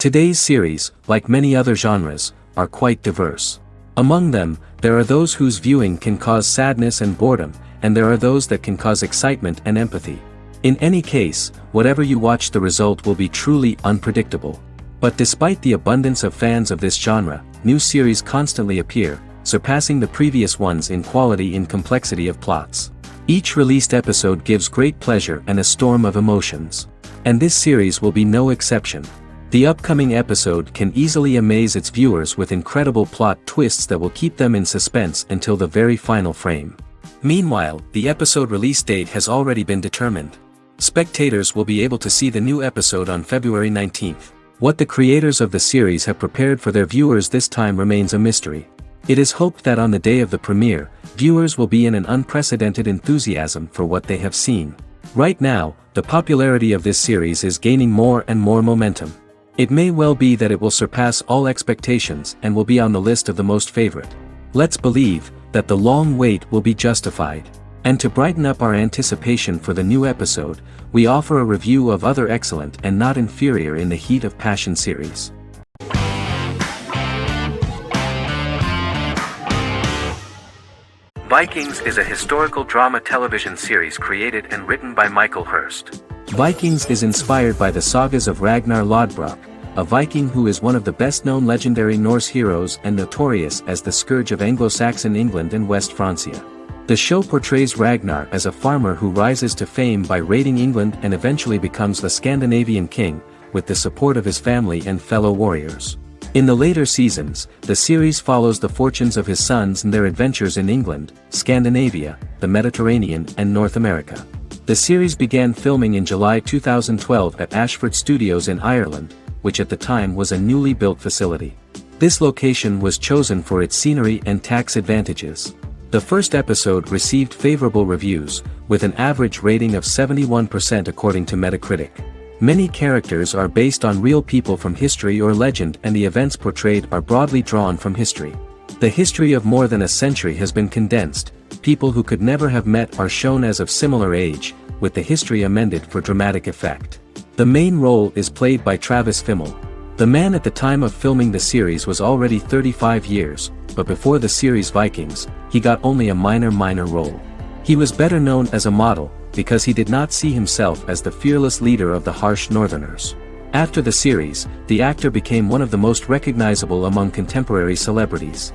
Today's series, like many other genres, are quite diverse. Among them, there are those whose viewing can cause sadness and boredom, and there are those that can cause excitement and empathy. In any case, whatever you watch, the result will be truly unpredictable. But despite the abundance of fans of this genre, new series constantly appear, surpassing the previous ones in quality and complexity of plots. Each released episode gives great pleasure and a storm of emotions. And this series will be no exception. The upcoming episode can easily amaze its viewers with incredible plot twists that will keep them in suspense until the very final frame. Meanwhile, the episode release date has already been determined. Spectators will be able to see the new episode on February 19th. What the creators of the series have prepared for their viewers this time remains a mystery. It is hoped that on the day of the premiere, viewers will be in an unprecedented enthusiasm for what they have seen. Right now, the popularity of this series is gaining more and more momentum. It may well be that it will surpass all expectations and will be on the list of the most favorite. Let's believe that the long wait will be justified. And to brighten up our anticipation for the new episode, we offer a review of other excellent and not inferior in the Heat of Passion series. Vikings is a historical drama television series created and written by Michael Hurst. Vikings is inspired by the sagas of Ragnar Lodbrok, a Viking who is one of the best-known legendary Norse heroes and notorious as the scourge of Anglo-Saxon England and West Francia. The show portrays Ragnar as a farmer who rises to fame by raiding England and eventually becomes the Scandinavian king, with the support of his family and fellow warriors. In the later seasons, the series follows the fortunes of his sons and their adventures in England, Scandinavia, the Mediterranean and North America. The series began filming in July 2012 at Ashford Studios in Ireland, which at the time was a newly built facility. This location was chosen for its scenery and tax advantages. The first episode received favorable reviews, with an average rating of 71% according to Metacritic. Many characters are based on real people from history or legend, and the events portrayed are broadly drawn from history. The history of more than a century has been condensed. People who could never have met are shown as of similar age, with the history amended for dramatic effect. The main role is played by Travis Fimmel. The man at the time of filming the series was already 35 years, but before the series Vikings, he got only a minor role. He was better known as a model, because he did not see himself as the fearless leader of the harsh Northerners. After the series, the actor became one of the most recognizable among contemporary celebrities.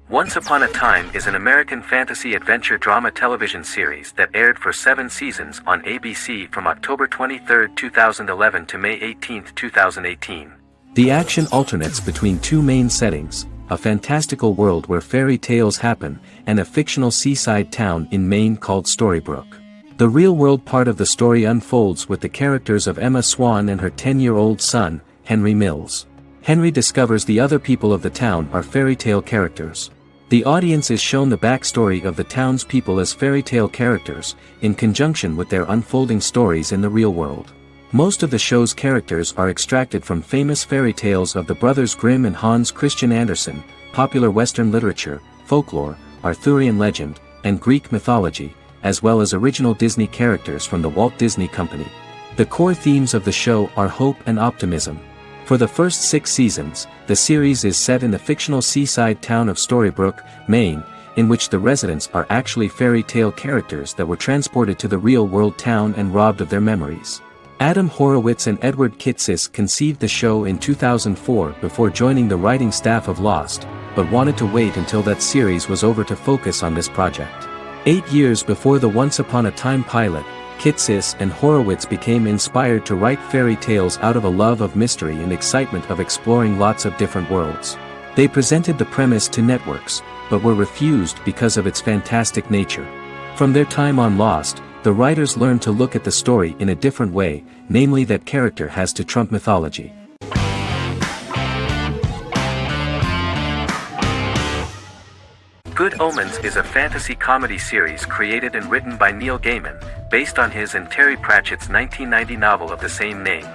Once Upon a Time is an American fantasy adventure drama television series that aired for 7 seasons on ABC from October 23, 2011 to May 18, 2018. The action alternates between two main settings: a fantastical world where fairy tales happen, and a fictional seaside town in Maine called Storybrooke. The real-world part of the story unfolds with the characters of Emma Swan and her 10-year-old son, Henry Mills. Henry discovers the other people of the town are fairy tale characters. The audience is shown the backstory of the town's people as fairy tale characters, in conjunction with their unfolding stories in the real world. Most of the show's characters are extracted from famous fairy tales of the Brothers Grimm and Hans Christian Andersen, popular Western literature, folklore, Arthurian legend, and Greek mythology, as well as original Disney characters from the Walt Disney Company. The core themes of the show are hope and optimism. For the first 6 seasons, the series is set in the fictional seaside town of Storybrooke, Maine, in which the residents are actually fairy tale characters that were transported to the real-world town and robbed of their memories. Adam Horowitz and Edward Kitsis conceived the show in 2004 before joining the writing staff of Lost, but wanted to wait until that series was over to focus on this project. 8 years before the Once Upon a Time pilot, Kitsis and Horowitz became inspired to write fairy tales out of a love of mystery and excitement of exploring lots of different worlds. They presented the premise to networks, but were refused because of its fantastic nature. From their time on Lost, the writers learned to look at the story in a different way, namely that character has to trump mythology. Good Omens is a fantasy comedy series created and written by Neil Gaiman, based on his and Terry Pratchett's 1990 novel of the same name.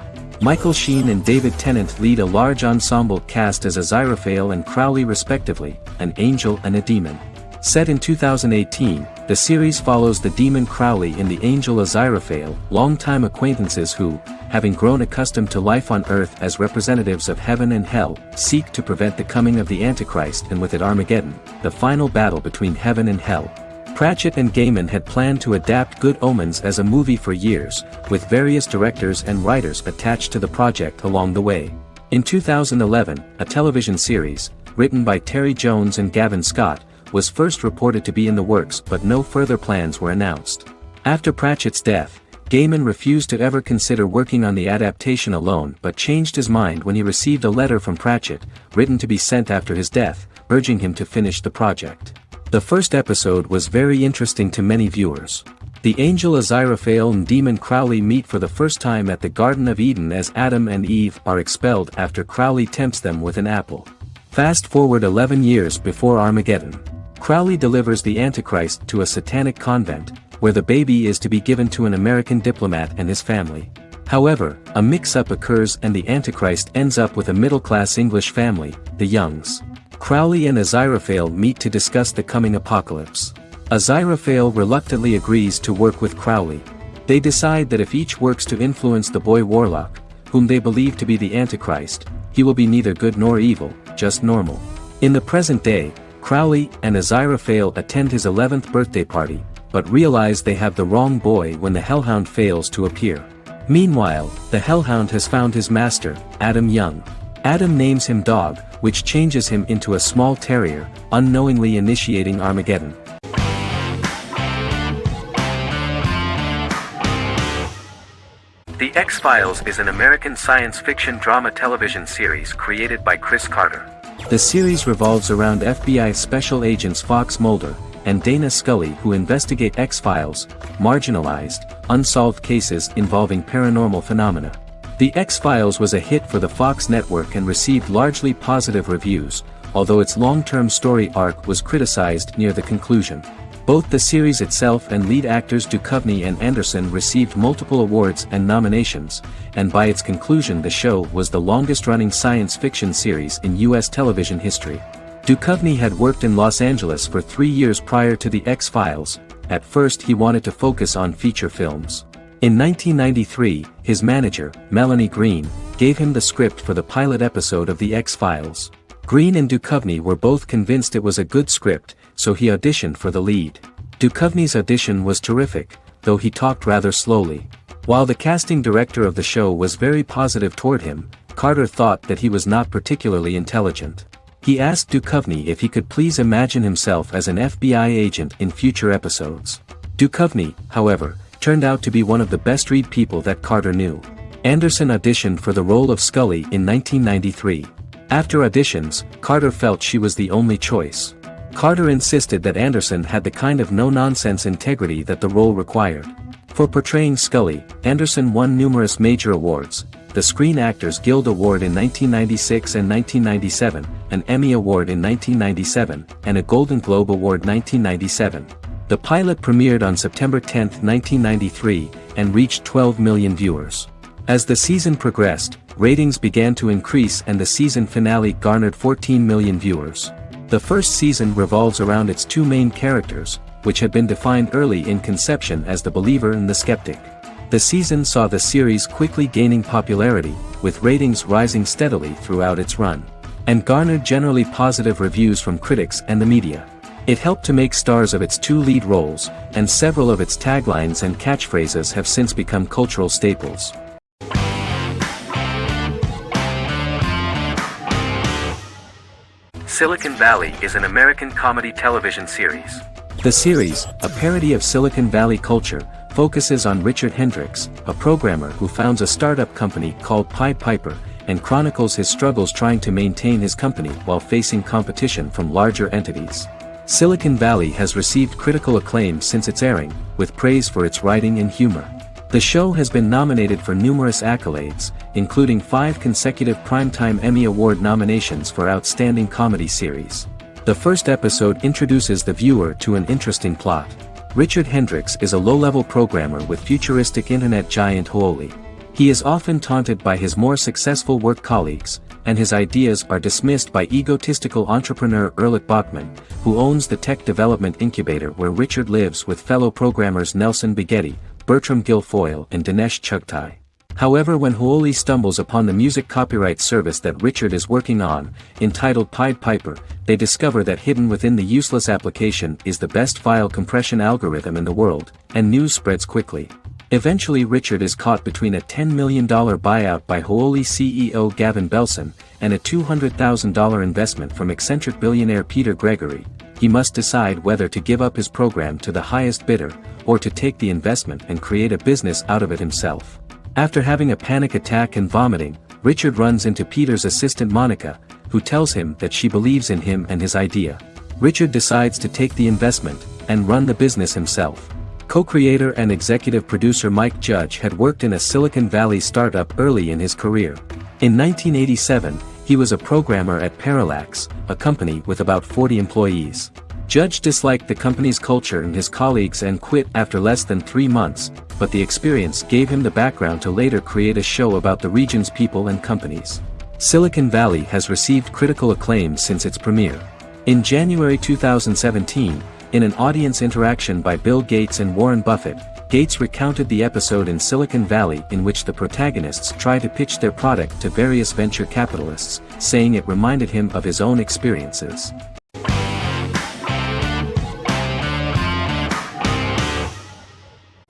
Michael Sheen and David Tennant lead a large ensemble cast as Aziraphale and Crowley respectively, an angel and a demon. Set in 2018, the series follows the demon Crowley and the angel Aziraphale, longtime acquaintances who, having grown accustomed to life on Earth as representatives of heaven and hell, seek to prevent the coming of the Antichrist and with it Armageddon, the final battle between heaven and hell. Pratchett and Gaiman had planned to adapt Good Omens as a movie for years, with various directors and writers attached to the project along the way. In 2011, a television series, written by Terry Jones and Gavin Scott, was first reported to be in the works, but no further plans were announced. After Pratchett's death, Gaiman refused to ever consider working on the adaptation alone but changed his mind when he received a letter from Pratchett, written to be sent after his death, urging him to finish the project. The first episode was very interesting to many viewers. The angel Aziraphale and demon Crowley meet for the first time at the Garden of Eden as Adam and Eve are expelled after Crowley tempts them with an apple. Fast forward 11 years before Armageddon. Crowley delivers the Antichrist to a satanic convent, where the baby is to be given to an American diplomat and his family. However, a mix-up occurs and the Antichrist ends up with a middle-class English family, the Youngs. Crowley and Aziraphale meet to discuss the coming apocalypse. Aziraphale reluctantly agrees to work with Crowley. They decide that if each works to influence the boy Warlock, whom they believe to be the Antichrist, he will be neither good nor evil, just normal. In the present day, Crowley and Aziraphale attend his 11th birthday party, but realize they have the wrong boy when the Hellhound fails to appear. Meanwhile, the Hellhound has found his master, Adam Young. Adam names him Dog, which changes him into a small terrier, unknowingly initiating Armageddon. The X-Files is an American science fiction drama television series created by Chris Carter. The series revolves around FBI special agents Fox Mulder and Dana Scully who investigate X-Files, marginalized, unsolved cases involving paranormal phenomena. The X-Files was a hit for the Fox network and received largely positive reviews, although its long-term story arc was criticized near the conclusion. Both the series itself and lead actors Duchovny and Anderson received multiple awards and nominations, and by its conclusion the show was the longest-running science fiction series in U.S. television history. Duchovny had worked in Los Angeles for 3 years prior to The X-Files. At first he wanted to focus on feature films. In 1993, his manager, Melanie Green, gave him the script for the pilot episode of The X-Files. Green and Duchovny were both convinced it was a good script, so he auditioned for the lead. Duchovny's audition was terrific, though he talked rather slowly. While the casting director of the show was very positive toward him, Carter thought that he was not particularly intelligent. He asked Duchovny if he could please imagine himself as an FBI agent in future episodes. Duchovny, however, turned out to be one of the best-read people that Carter knew. Anderson auditioned for the role of Scully in 1993. After auditions, Carter felt she was the only choice. Carter insisted that Anderson had the kind of no-nonsense integrity that the role required. For portraying Scully, Anderson won numerous major awards, the Screen Actors Guild Award in 1996 and 1997, an Emmy Award in 1997, and a Golden Globe Award 1997. The pilot premiered on September 10, 1993, and reached 12 million viewers. As the season progressed, ratings began to increase and the season finale garnered 14 million viewers. The first season revolves around its two main characters, which had been defined early in conception as the believer and the skeptic. The season saw the series quickly gaining popularity, with ratings rising steadily throughout its run, and garnered generally positive reviews from critics and the media. It helped to make stars of its two lead roles, and several of its taglines and catchphrases have since become cultural staples. Silicon Valley is an American comedy television series. The series, a parody of Silicon Valley culture, focuses on Richard Hendricks, a programmer who founds a startup company called Pied Piper, and chronicles his struggles trying to maintain his company while facing competition from larger entities. Silicon Valley has received critical acclaim since its airing, with praise for its writing and humor. The show has been nominated for numerous accolades, including 5 consecutive Primetime Emmy Award nominations for Outstanding Comedy Series. The first episode introduces the viewer to an interesting plot. Richard Hendricks is a low-level programmer with futuristic internet giant Huoli. He is often taunted by his more successful work colleagues, and his ideas are dismissed by egotistical entrepreneur Erlich Bachman, who owns the tech development incubator where Richard lives with fellow programmers Nelson Bighetti, Bertram Guilfoyle and Dinesh Chugtai. However, when Hooli stumbles upon the music copyright service that Richard is working on, entitled Pied Piper, they discover that hidden within the useless application is the best file compression algorithm in the world, and news spreads quickly. Eventually Richard is caught between a $10 million buyout by Hooli CEO Gavin Belson, and a $200,000 investment from eccentric billionaire Peter Gregory. He must decide whether to give up his program to the highest bidder, or to take the investment and create a business out of it himself. After having a panic attack and vomiting, Richard runs into Peter's assistant Monica, who tells him that she believes in him and his idea. Richard decides to take the investment, and run the business himself. Co-creator and executive producer Mike Judge had worked in a Silicon Valley startup early in his career. In 1987, he was a programmer at Parallax, a company with about 40 employees. Judge disliked the company's culture and his colleagues and quit after less than 3 months, but the experience gave him the background to later create a show about the region's people and companies. Silicon Valley has received critical acclaim since its premiere. In January 2017, in an audience interaction by Bill Gates and Warren Buffett, Gates recounted the episode in Silicon Valley in which the protagonists try to pitch their product to various venture capitalists, saying it reminded him of his own experiences.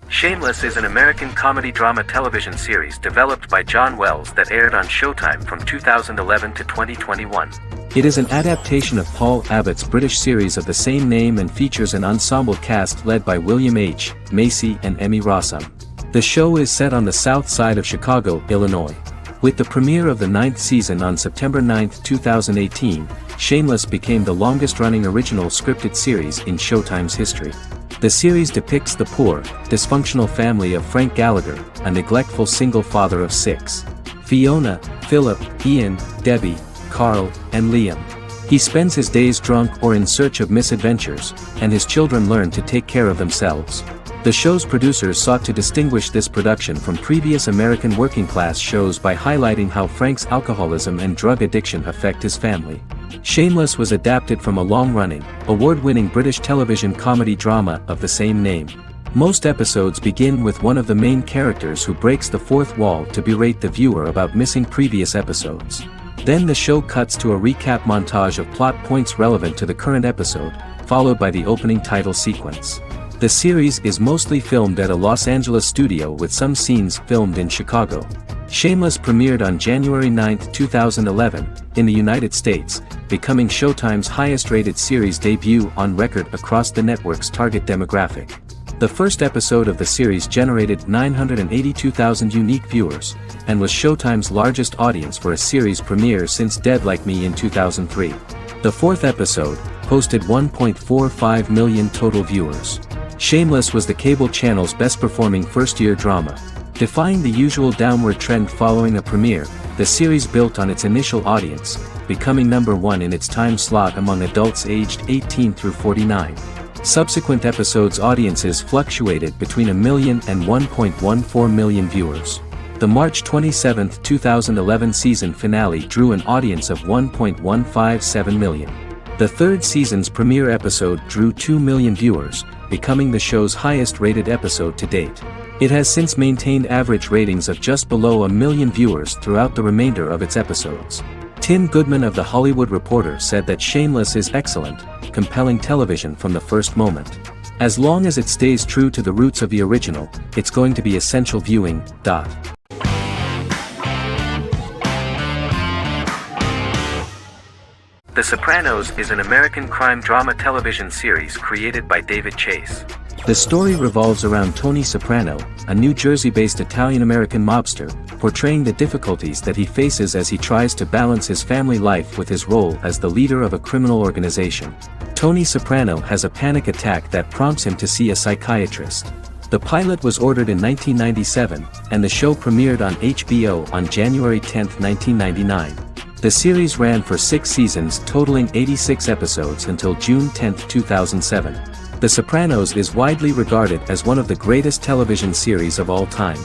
Shameless is an American comedy drama television series developed by John Wells that aired on Showtime from 2011 to 2021. It is an adaptation of Paul Abbott's British series of the same name and features an ensemble cast led by William H. Macy and Emmy Rossum. The show is set on the south side of Chicago, Illinois. With the premiere of the 9th season on September 9, 2018, Shameless became the longest-running original scripted series in Showtime's history. The series depicts the poor, dysfunctional family of Frank Gallagher, a neglectful single father of 6. Fiona, Philip, Ian, Debbie, Carl, and Liam. He spends his days drunk or in search of misadventures, and his children learn to take care of themselves. The show's producers sought to distinguish this production from previous American working-class shows by highlighting how Frank's alcoholism and drug addiction affect his family. Shameless was adapted from a long-running, award-winning British television comedy drama of the same name. Most episodes begin with one of the main characters who breaks the fourth wall to berate the viewer about missing previous episodes. Then the show cuts to a recap montage of plot points relevant to the current episode, followed by the opening title sequence. The series is mostly filmed at a Los Angeles studio with some scenes filmed in Chicago. Shameless premiered on January 9, 2011, in the United States, becoming Showtime's highest-rated series debut on record across the network's target demographic. The first episode of the series generated 982,000 unique viewers, and was Showtime's largest audience for a series premiere since Dead Like Me in 2003. The fourth episode posted 1.45 million total viewers. Shameless was the cable channel's best-performing first-year drama. Defying the usual downward trend following a premiere, the series built on its initial audience, becoming number 1 in its time slot among adults aged 18 through 49. Subsequent episodes' audiences fluctuated between 1 million and 1.14 million viewers. The March 27, 2011 season finale drew an audience of 1.157 million. The third season's premiere episode drew 2 million viewers, becoming the show's highest-rated episode to date. It has since maintained average ratings of just below 1 million viewers throughout the remainder of its episodes. Tim Goodman of The Hollywood Reporter said that Shameless is excellent, compelling television from the first moment. As long as it stays true to the roots of the original, it's going to be essential viewing. The Sopranos is an American crime drama television series created by David Chase. The story revolves around Tony Soprano, a New Jersey-based Italian-American mobster, portraying the difficulties that he faces as he tries to balance his family life with his role as the leader of a criminal organization. Tony Soprano has a panic attack that prompts him to see a psychiatrist. The pilot was ordered in 1997, and the show premiered on HBO on January 10, 1999. The series ran for 6 seasons totaling 86 episodes until June 10, 2007. The Sopranos is widely regarded as one of the greatest television series of all time.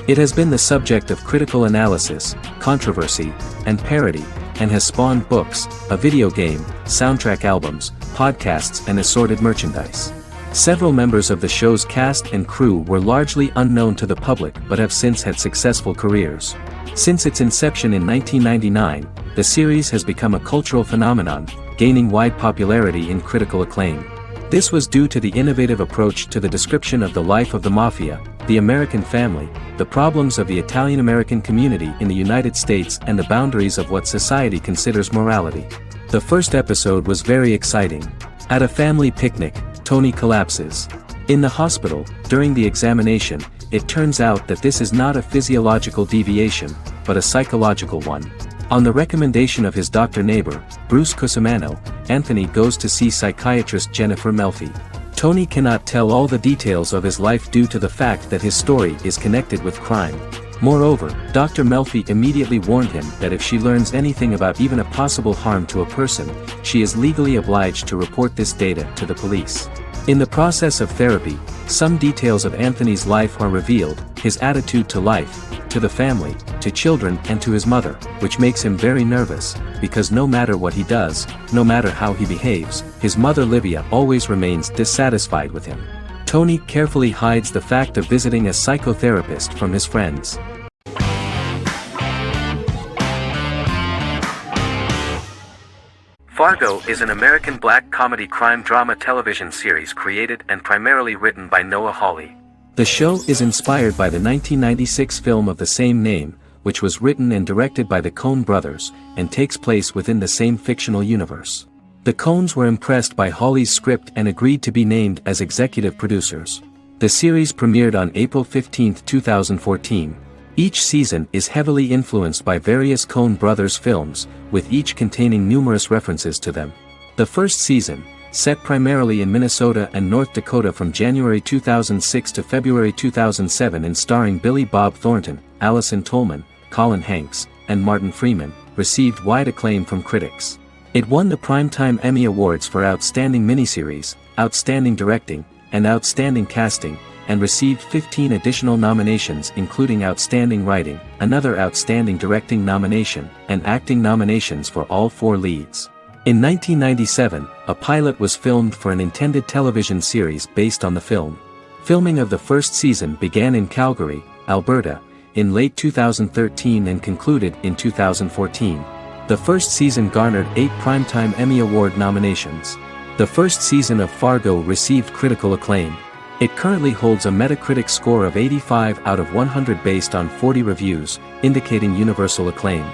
It has been the subject of critical analysis, controversy, and parody, and has spawned books, a video game, soundtrack albums, podcasts and assorted merchandise. Several members of the show's cast and crew were largely unknown to the public but have since had successful careers. Since its inception in 1999, the series has become a cultural phenomenon, gaining wide popularity and critical acclaim. This was due to the innovative approach to the description of the life of the mafia, the American family, the problems of the Italian-American community in the United States and the boundaries of what society considers morality. The first episode was very exciting. At a family picnic, Tony collapses. In the hospital, during the examination, it turns out that this is not a physiological deviation, but a psychological one. On the recommendation of his doctor neighbor, Bruce Cusimano, Anthony goes to see psychiatrist Jennifer Melfi. Tony cannot tell all the details of his life due to the fact that his story is connected with crime. Moreover, Dr. Melfi immediately warned him that if she learns anything about even a possible harm to a person, she is legally obliged to report this data to the police. In the process of therapy, some details of Anthony's life are revealed, his attitude to life, to the family, to children and to his mother, which makes him very nervous, because no matter what he does, no matter how he behaves, his mother Livia always remains dissatisfied with him. Tony carefully hides the fact of visiting a psychotherapist from his friends. Fargo is an American black comedy crime drama television series created and primarily written by Noah Hawley. The show is inspired by the 1996 film of the same name, which was written and directed by the Coen brothers, and takes place within the same fictional universe. The Coens were impressed by Hawley's script and agreed to be named as executive producers. The series premiered on April 15, 2014. Each season is heavily influenced by various Coen brothers films, with each containing numerous references to them. The first season, set primarily in Minnesota and North Dakota from January 2006 to February 2007 and starring Billy Bob Thornton, Allison Tolman, Colin Hanks, and Martin Freeman, received wide acclaim from critics. It won the Primetime Emmy Awards for Outstanding Miniseries, Outstanding Directing, and Outstanding Casting, and received 15 additional nominations including Outstanding Writing, another Outstanding Directing nomination, and acting nominations for all 4 leads. In 1997, a pilot was filmed for an intended television series based on the film. Filming of the first season began in Calgary, Alberta, in late 2013 and concluded in 2014. The first season garnered 8 Primetime Emmy Award nominations. The first season of Fargo received critical acclaim. It currently holds a Metacritic score of 85 out of 100 based on 40 reviews, indicating universal acclaim.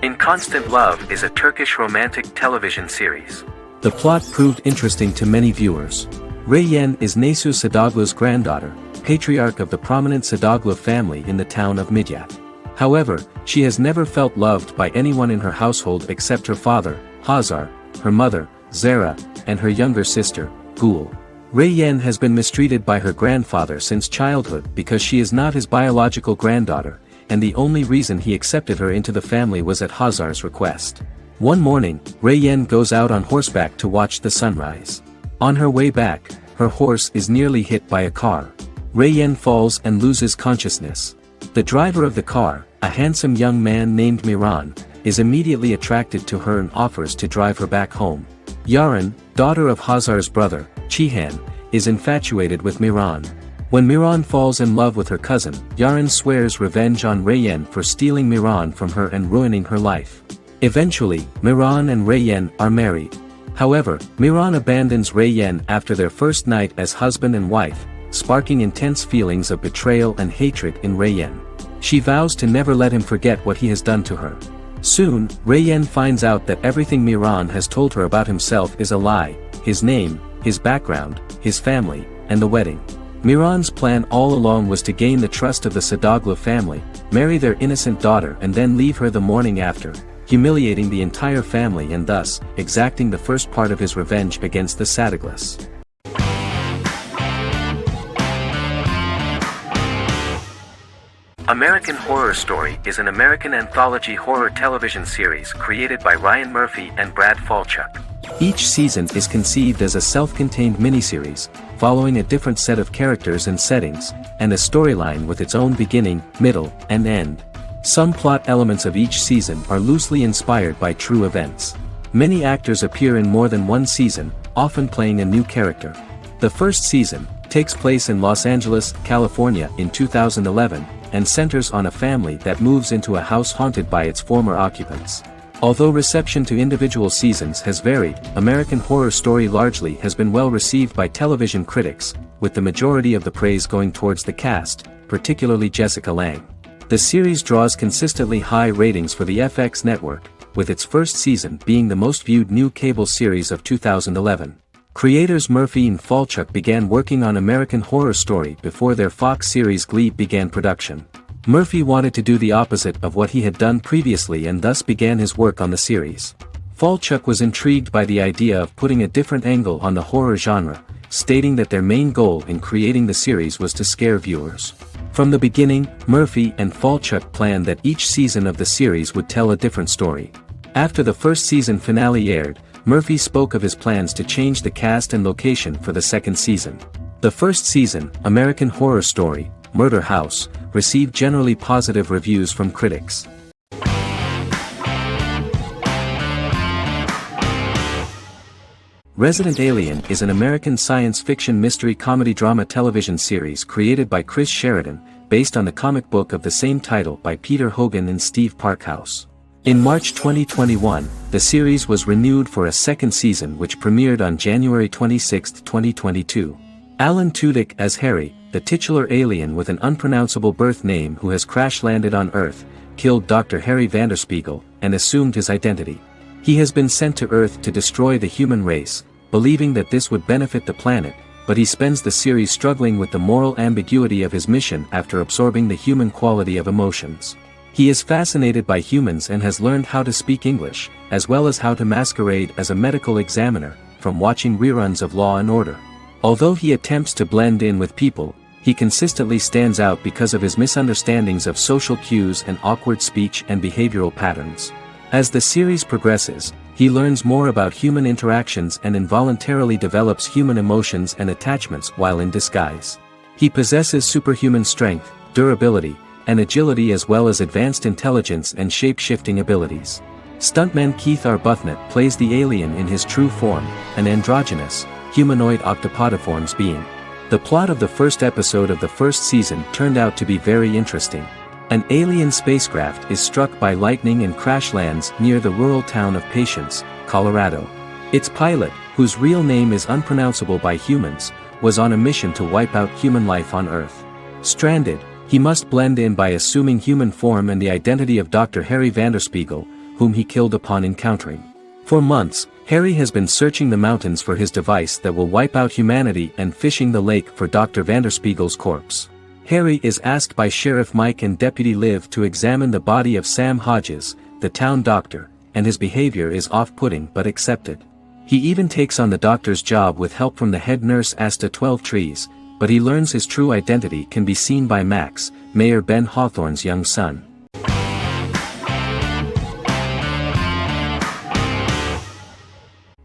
In Constant Love is a Turkish romantic television series. The plot proved interesting to many viewers. Reyyen is Nesu Sadoglu's granddaughter, patriarch of the prominent Sadoglu family in the town of Midyat. However, she has never felt loved by anyone in her household except her father, Hazar, her mother, Zara, and her younger sister, Gul. Reyyen has been mistreated by her grandfather since childhood because she is not his biological granddaughter, and the only reason he accepted her into the family was at Hazar's request. One morning, Reyyen goes out on horseback to watch the sunrise. On her way back, her horse is nearly hit by a car. Reyyen falls and loses consciousness. The driver of the car, a handsome young man named Miran, is immediately attracted to her and offers to drive her back home. Yaren, daughter of Hazar's brother, Cihan, is infatuated with Miran. When Miran falls in love with her cousin, Yaren swears revenge on Reyyen for stealing Miran from her and ruining her life. Eventually, Miran and Reyyen are married. However, Miran abandons Reyyen after their first night as husband and wife, sparking intense feelings of betrayal and hatred in Reyyen. She vows to never let him forget what he has done to her. Soon, Reyyen finds out that everything Miran has told her about himself is a lie: his name, his background, his family, and the wedding. Miran's plan all along was to gain the trust of the Sadoglu family, marry their innocent daughter and then leave her the morning after, humiliating the entire family and thus, exacting the first part of his revenge against the Sadoglus. American Horror Story is an American anthology horror television series created by Ryan Murphy and Brad Falchuk. Each season is conceived as a self-contained miniseries, following a different set of characters and settings, and a storyline with its own beginning, middle, and end. Some plot elements of each season are loosely inspired by true events. Many actors appear in more than one season, often playing a new character. The first season takes place in Los Angeles, California in 2011, and centers on a family that moves into a house haunted by its former occupants. Although reception to individual seasons has varied, American Horror Story largely has been well received by television critics, with the majority of the praise going towards the cast, particularly Jessica Lange. The series draws consistently high ratings for the FX network, with its first season being the most viewed new cable series of 2011. Creators Murphy and Falchuk began working on American Horror Story before their Fox series Glee began production. Murphy wanted to do the opposite of what he had done previously and thus began his work on the series. Falchuk was intrigued by the idea of putting a different angle on the horror genre, stating that their main goal in creating the series was to scare viewers. From the beginning, Murphy and Falchuk planned that each season of the series would tell a different story. After the first season finale aired, Murphy spoke of his plans to change the cast and location for the second season. The first season, American Horror Story, Murder House, received generally positive reviews from critics. Resident Alien is an American science fiction mystery comedy drama television series created by Chris Sheridan, based on the comic book of the same title by Peter Hogan and Steve Parkhouse. In March 2021, the series was renewed for a second season which premiered on January 26, 2022. Alan Tudyk as Harry, the titular alien with an unpronounceable birth name who has crash-landed on Earth, killed Dr. Harry Vanderspiegel, and assumed his identity. He has been sent to Earth to destroy the human race, believing that this would benefit the planet, but he spends the series struggling with the moral ambiguity of his mission after absorbing the human quality of emotions. He is fascinated by humans and has learned how to speak English, as well as how to masquerade as a medical examiner, from watching reruns of Law and Order. Although he attempts to blend in with people, he consistently stands out because of his misunderstandings of social cues and awkward speech and behavioral patterns. As the series progresses, he learns more about human interactions and involuntarily develops human emotions and attachments while in disguise. He possesses superhuman strength, durability, and agility as well as advanced intelligence and shape-shifting abilities. Stuntman Keith Arbuthnot plays the alien in his true form, an androgynous, humanoid octopodiforms being. The plot of the first episode of the first season turned out to be very interesting. An alien spacecraft is struck by lightning and crash lands near the rural town of Patience, Colorado. Its pilot, whose real name is unpronounceable by humans, was on a mission to wipe out human life on Earth. Stranded, he must blend in by assuming human form and the identity of Dr. Harry Vanderspiegel, whom he killed upon encountering. For months, Harry has been searching the mountains for his device that will wipe out humanity and fishing the lake for Dr. Vanderspiegel's corpse. Harry is asked by Sheriff Mike and Deputy Liv to examine the body of Sam Hodges, the town doctor, and his behavior is off-putting but accepted. He even takes on the doctor's job with help from the head nurse Asta 12 Trees, but he learns his true identity can be seen by Max, Mayor Ben Hawthorne's young son.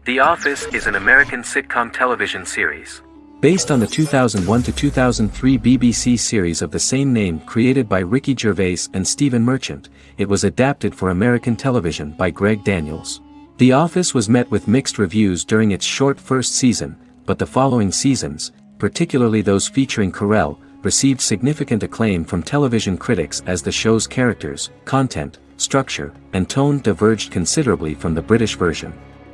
The Office is an American sitcom television series. Based on the 2001 to 2003 BBC series of the same name created by Ricky Gervais and Stephen Merchant, it was adapted for American television by Greg Daniels. The Office was met with mixed reviews during its short first season, but the following seasons, particularly those featuring Carell, received significant acclaim from television critics as the show's characters, content, structure, and tone diverged considerably from the British version.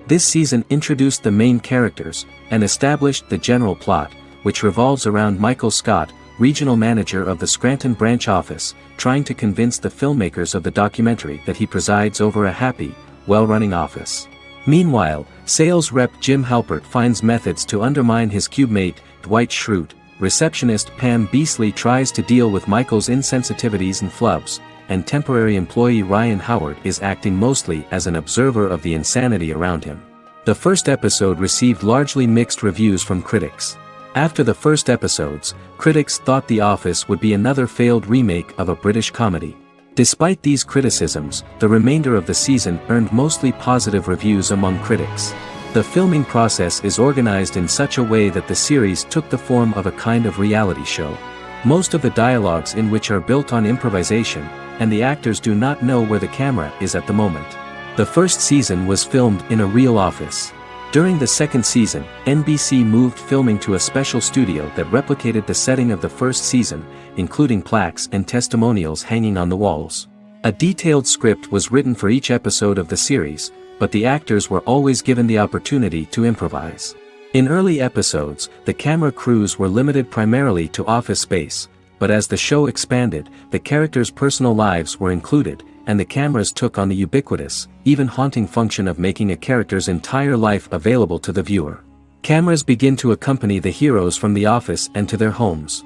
This season introduced the main characters, and established the general plot, which revolves around Michael Scott, regional manager of the Scranton branch office, trying to convince the filmmakers of the documentary that he presides over a happy, well-running office. Meanwhile, sales rep Jim Halpert finds methods to undermine his cube-mate, Dwight Schrute. Receptionist Pam Beasley tries to deal with Michael's insensitivities and flubs, and temporary employee Ryan Howard is acting mostly as an observer of the insanity around him. The first episode received largely mixed reviews from critics. After the first episodes, critics thought The Office would be another failed remake of a British comedy. Despite these criticisms, the remainder of the season earned mostly positive reviews among critics. The filming process is organized in such a way that the series took the form of a kind of reality show. Most of the dialogues in which are built on improvisation, and the actors do not know where the camera is at the moment. The first season was filmed in a real office. During the second season, NBC moved filming to a special studio that replicated the setting of the first season, including plaques and testimonials hanging on the walls. A detailed script was written for each episode of the series, but the actors were always given the opportunity to improvise. In early episodes, the camera crews were limited primarily to office space, but as the show expanded, the characters' personal lives were included, and the cameras took on the ubiquitous, even haunting function of making a character's entire life available to the viewer. Cameras begin to accompany the heroes from the office and to their homes.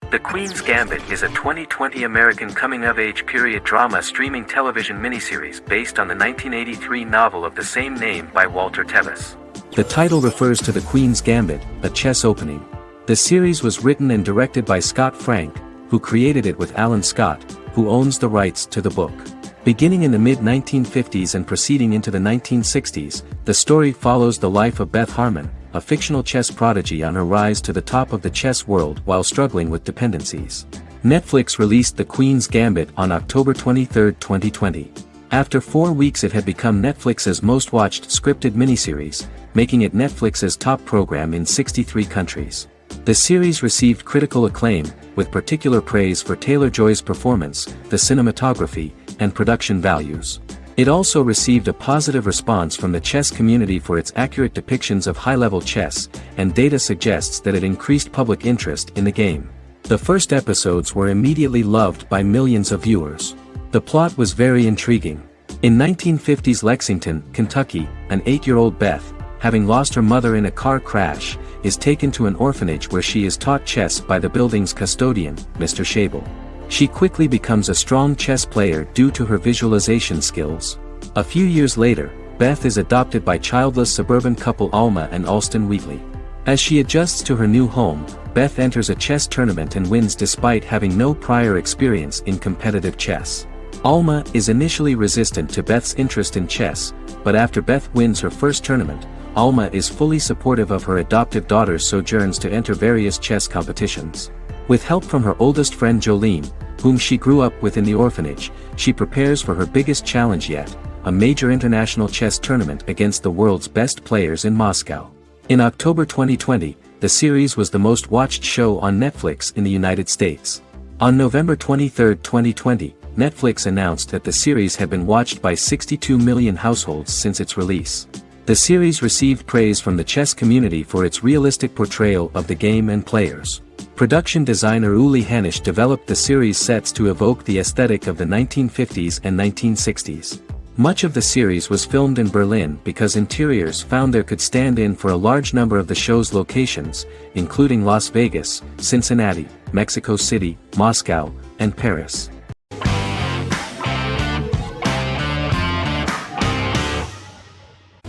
The Queen's Gambit is a 2020 American coming-of-age period drama streaming television miniseries based on the 1983 novel of the same name by Walter Tevis. The title refers to the Queen's Gambit, a chess opening. The series was written and directed by Scott Frank, who created it with Alan Scott, who owns the rights to the book. Beginning in the mid-1950s and proceeding into the 1960s, the story follows the life of Beth Harmon, a fictional chess prodigy on her rise to the top of the chess world while struggling with dependencies. Netflix released The Queen's Gambit on October 23, 2020. After 4 weeks it had become Netflix's most-watched scripted miniseries, making it Netflix's top program in 63 countries. The series received critical acclaim, with particular praise for Taylor-Joy's performance, the cinematography, and production values. It also received a positive response from the chess community for its accurate depictions of high-level chess, and data suggests that it increased public interest in the game. The first episodes were immediately loved by millions of viewers. The plot was very intriguing. In 1950s Lexington, Kentucky, an 8-year-old Beth, having lost her mother in a car crash, is taken to an orphanage where she is taught chess by the building's custodian, Mr. Schabel. She quickly becomes a strong chess player due to her visualization skills. A few years later, Beth is adopted by childless suburban couple Alma and Alston Wheatley. As she adjusts to her new home, Beth enters a chess tournament and wins despite having no prior experience in competitive chess. Alma is initially resistant to Beth's interest in chess, but after Beth wins her first tournament, Alma is fully supportive of her adoptive daughter's sojourns to enter various chess competitions. With help from her oldest friend Jolene, whom she grew up with in the orphanage, she prepares for her biggest challenge yet, a major international chess tournament against the world's best players in Moscow. In October 2020, the series was the most watched show on Netflix in the United States. On November 23, 2020, Netflix announced that the series had been watched by 62 million households since its release. The series received praise from the chess community for its realistic portrayal of the game and players. Production designer Uli Henisch developed the series sets to evoke the aesthetic of the 1950s and 1960s. Much of the series was filmed in Berlin because interiors found there could stand in for a large number of the show's locations, including Las Vegas, Cincinnati, Mexico City, Moscow, and Paris.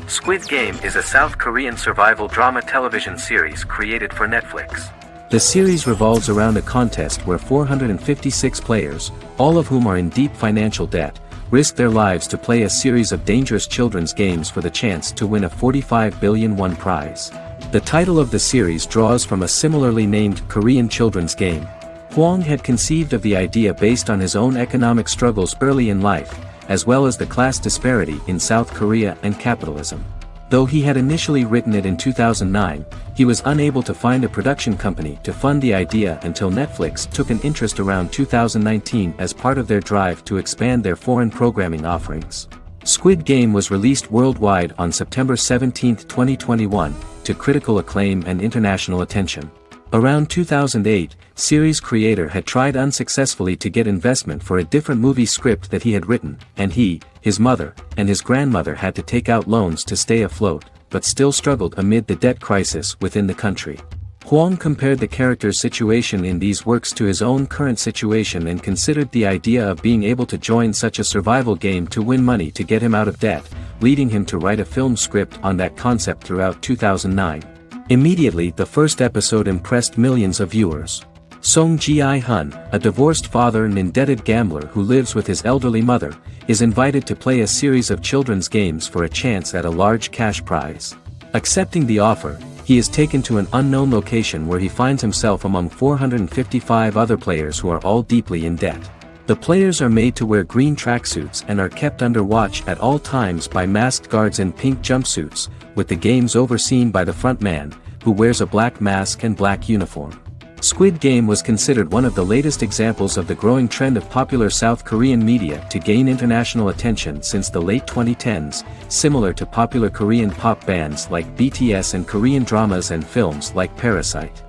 Squid Game is a South Korean survival drama television series created for Netflix. The series revolves around a contest where 456 players, all of whom are in deep financial debt, risk their lives to play a series of dangerous children's games for the chance to win a 45 billion won prize. The title of the series draws from a similarly named Korean children's game. Hwang had conceived of the idea based on his own economic struggles early in life, as well as the class disparity in South Korea and capitalism. Though he had initially written it in 2009, he was unable to find a production company to fund the idea until Netflix took an interest around 2019 as part of their drive to expand their foreign programming offerings. Squid Game was released worldwide on September 17, 2021, to critical acclaim and international attention. Around 2008, series creator had tried unsuccessfully to get investment for a different movie script that he had written, and he, his mother, and his grandmother had to take out loans to stay afloat, but still struggled amid the debt crisis within the country. Hwang compared the character's situation in these works to his own current situation and considered the idea of being able to join such a survival game to win money to get him out of debt, leading him to write a film script on that concept throughout 2009. Immediately the first episode impressed millions of viewers. Song Ji-hun, a divorced father and indebted gambler who lives with his elderly mother, is invited to play a series of children's games for a chance at a large cash prize. Accepting the offer, he is taken to an unknown location where he finds himself among 455 other players who are all deeply in debt. The players are made to wear green tracksuits and are kept under watch at all times by masked guards in pink jumpsuits, with the games overseen by the front man, who wears a black mask and black uniform. Squid Game was considered one of the latest examples of the growing trend of popular South Korean media to gain international attention since the late 2010s, similar to popular Korean pop bands like BTS and Korean dramas and films like Parasite.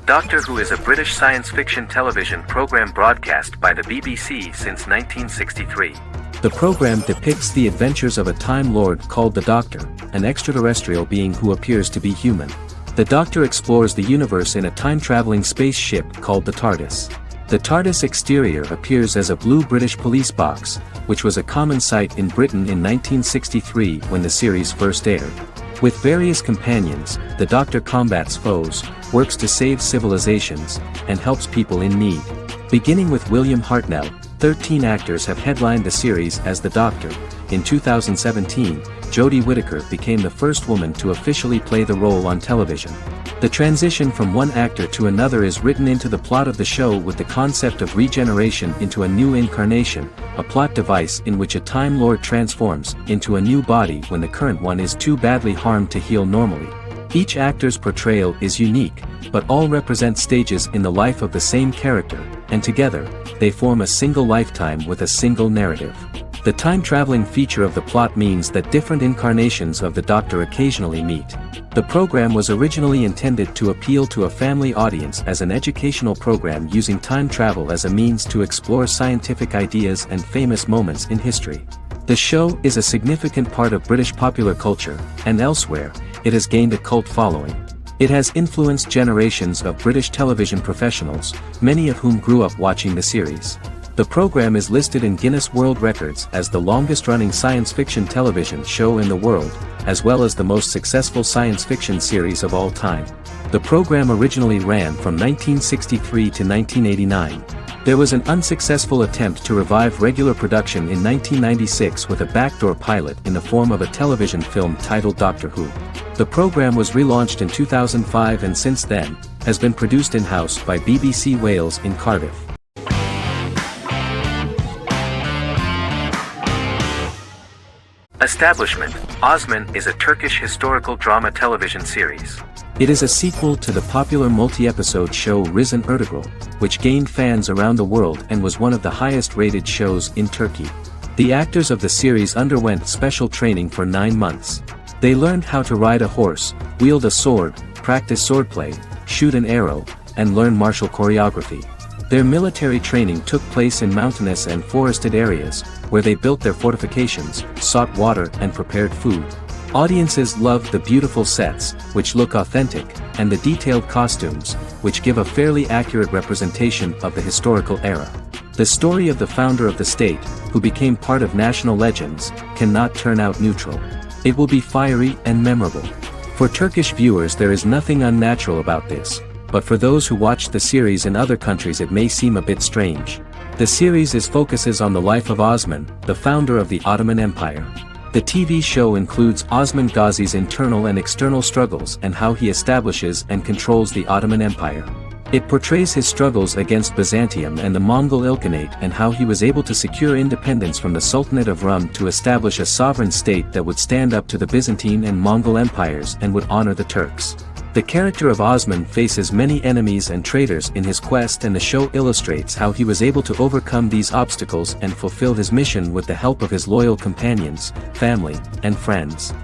Doctor Who is a British science fiction television program broadcast by the BBC since 1963. The program depicts the adventures of a Time Lord called the Doctor, an extraterrestrial being who appears to be human. The Doctor explores the universe in a time-traveling spaceship called the TARDIS. The TARDIS exterior appears as a blue British police box, which was a common sight in Britain in 1963 when the series first aired. With various companions, the Doctor combats foes, works to save civilizations, and helps people in need. Beginning with William Hartnell, 13 actors have headlined the series as the Doctor. In 2017, Jodie Whittaker became the first woman to officially play the role on television. The transition from one actor to another is written into the plot of the show with the concept of regeneration into a new incarnation, a plot device in which a Time Lord transforms into a new body when the current one is too badly harmed to heal normally. Each actor's portrayal is unique, but all represent stages in the life of the same character, and together, they form a single lifetime with a single narrative. The time-traveling feature of the plot means that different incarnations of the Doctor occasionally meet. The program was originally intended to appeal to a family audience as an educational program using time travel as a means to explore scientific ideas and famous moments in history. The show is a significant part of British popular culture, and elsewhere, it has gained a cult following. It has influenced generations of British television professionals, many of whom grew up watching the series. The program is listed in Guinness World Records as the longest-running science fiction television show in the world, as well as the most successful science fiction series of all time. The program originally ran from 1963 to 1989. There was an unsuccessful attempt to revive regular production in 1996 with a backdoor pilot in the form of a television film titled Doctor Who. The program was relaunched in 2005 and since then, has been produced in-house by BBC Wales in Cardiff. Establishment: Osman is a Turkish historical drama television series. It is a sequel to the popular multi-episode show Risen Ertugrul, which gained fans around the world and was one of the highest-rated shows in Turkey. The actors of the series underwent special training for 9 months. They learned how to ride a horse, wield a sword, practice swordplay, shoot an arrow, and learn martial choreography. Their military training took place in mountainous and forested areas, where they built their fortifications, sought water and prepared food. Audiences loved the beautiful sets, which look authentic, and the detailed costumes, which give a fairly accurate representation of the historical era. The story of the founder of the state, who became part of national legends, cannot turn out neutral. It will be fiery and memorable. For Turkish viewers there is nothing unnatural about this, but for those who watched the series in other countries it may seem a bit strange. The series focuses on the life of Osman, the founder of the Ottoman Empire. The TV show includes Osman Ghazi's internal and external struggles and how he establishes and controls the Ottoman Empire. It portrays his struggles against Byzantium and the Mongol Ilkhanate and how he was able to secure independence from the Sultanate of Rum to establish a sovereign state that would stand up to the Byzantine and Mongol empires and would honor the Turks. The character of Osman faces many enemies and traitors in his quest, and the show illustrates how he was able to overcome these obstacles and fulfill his mission with the help of his loyal companions, family, and friends.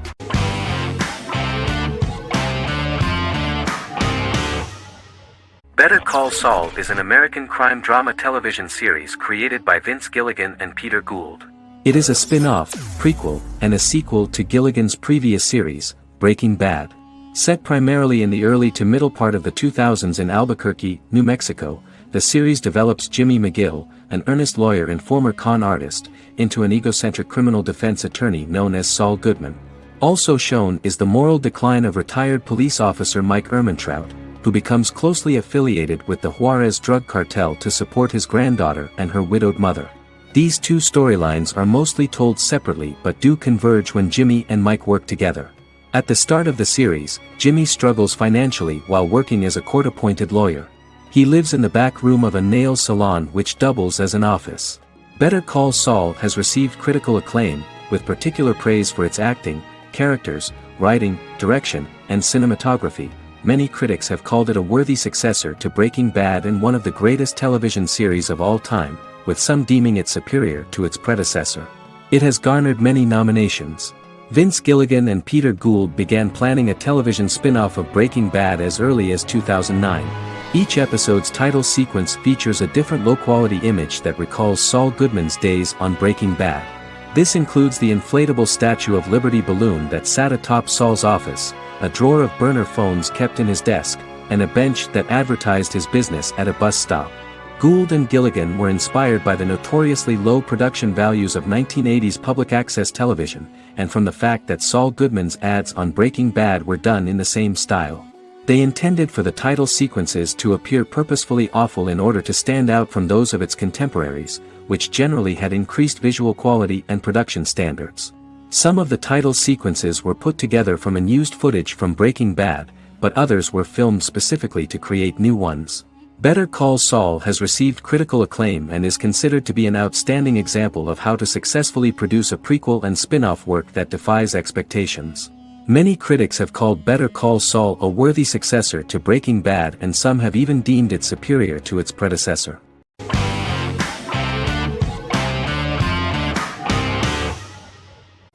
Better Call Saul is an American crime drama television series created by Vince Gilligan and Peter Gould. It is a spin-off, prequel, and a sequel to Gilligan's previous series, Breaking Bad. Set primarily in the early to middle part of the 2000s in Albuquerque, New Mexico, the series develops Jimmy McGill, an earnest lawyer and former con artist, into an egocentric criminal defense attorney known as Saul Goodman. Also shown is the moral decline of retired police officer Mike Ehrmantraut, who becomes closely affiliated with the Juarez drug cartel to support his granddaughter and her widowed mother. These two storylines are mostly told separately but do converge when Jimmy and Mike work together. At the start of the series, Jimmy struggles financially while working as a court-appointed lawyer. He lives in the back room of a nail salon which doubles as an office. Better Call Saul has received critical acclaim, with particular praise for its acting, characters, writing, direction, and cinematography. Many critics have called it a worthy successor to Breaking Bad and one of the greatest television series of all time, with some deeming it superior to its predecessor. It has garnered many nominations. Vince Gilligan and Peter Gould began planning a television spin-off of Breaking Bad as early as 2009. Each episode's title sequence features a different low-quality image that recalls Saul Goodman's days on Breaking Bad. This includes the inflatable Statue of Liberty balloon that sat atop Saul's office, a drawer of burner phones kept in his desk, and a bench that advertised his business at a bus stop. Gould and Gilligan were inspired by the notoriously low production values of 1980s public access television, and from the fact that Saul Goodman's ads on Breaking Bad were done in the same style. They intended for the title sequences to appear purposefully awful in order to stand out from those of its contemporaries, which generally had increased visual quality and production standards. Some of the title sequences were put together from unused footage from Breaking Bad, but others were filmed specifically to create new ones. Better Call Saul has received critical acclaim and is considered to be an outstanding example of how to successfully produce a prequel and spin-off work that defies expectations. Many critics have called Better Call Saul a worthy successor to Breaking Bad, and some have even deemed it superior to its predecessor.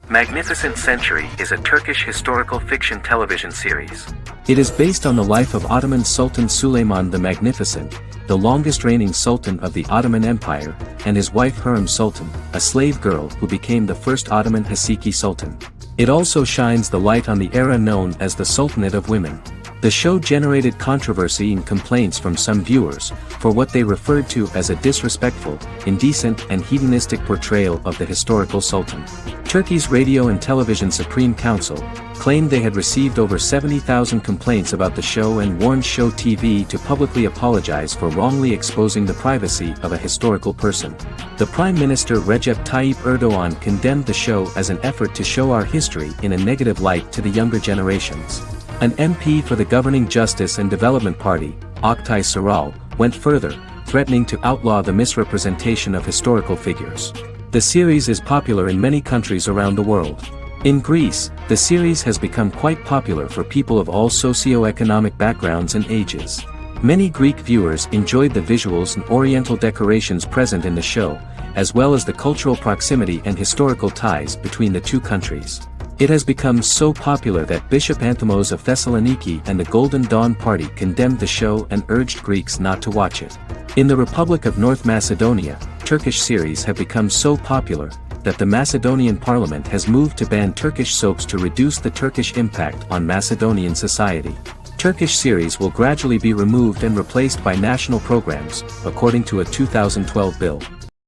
Magnificent Century is a Turkish historical fiction television series. It is based on the life of Ottoman Sultan Süleyman the Magnificent, the longest reigning sultan of the Ottoman Empire, and his wife Hürrem Sultan, a slave girl who became the first Ottoman Haseki Sultan. It also shines the light on the era known as the Sultanate of Women. The show generated controversy and complaints from some viewers, for what they referred to as a disrespectful, indecent and hedonistic portrayal of the historical sultan. Turkey's Radio and Television Supreme Council claimed they had received over 70,000 complaints about the show and warned Show TV to publicly apologize for wrongly exposing the privacy of a historical person. The Prime Minister Recep Tayyip Erdoğan condemned the show as an effort to show our history in a negative light to the younger generations. An MP for the governing Justice and Development Party, Oktay Saral, went further, threatening to outlaw the misrepresentation of historical figures. The series is popular in many countries around the world. In Greece, the series has become quite popular for people of all socio-economic backgrounds and ages. Many Greek viewers enjoyed the visuals and oriental decorations present in the show, as well as the cultural proximity and historical ties between the two countries. It has become so popular that Bishop Anthimos of Thessaloniki and the Golden Dawn Party condemned the show and urged Greeks not to watch it. In the Republic of North Macedonia, Turkish series have become so popular that the Macedonian parliament has moved to ban Turkish soaps to reduce the Turkish impact on Macedonian society. Turkish series will gradually be removed and replaced by national programs, according to a 2012 bill.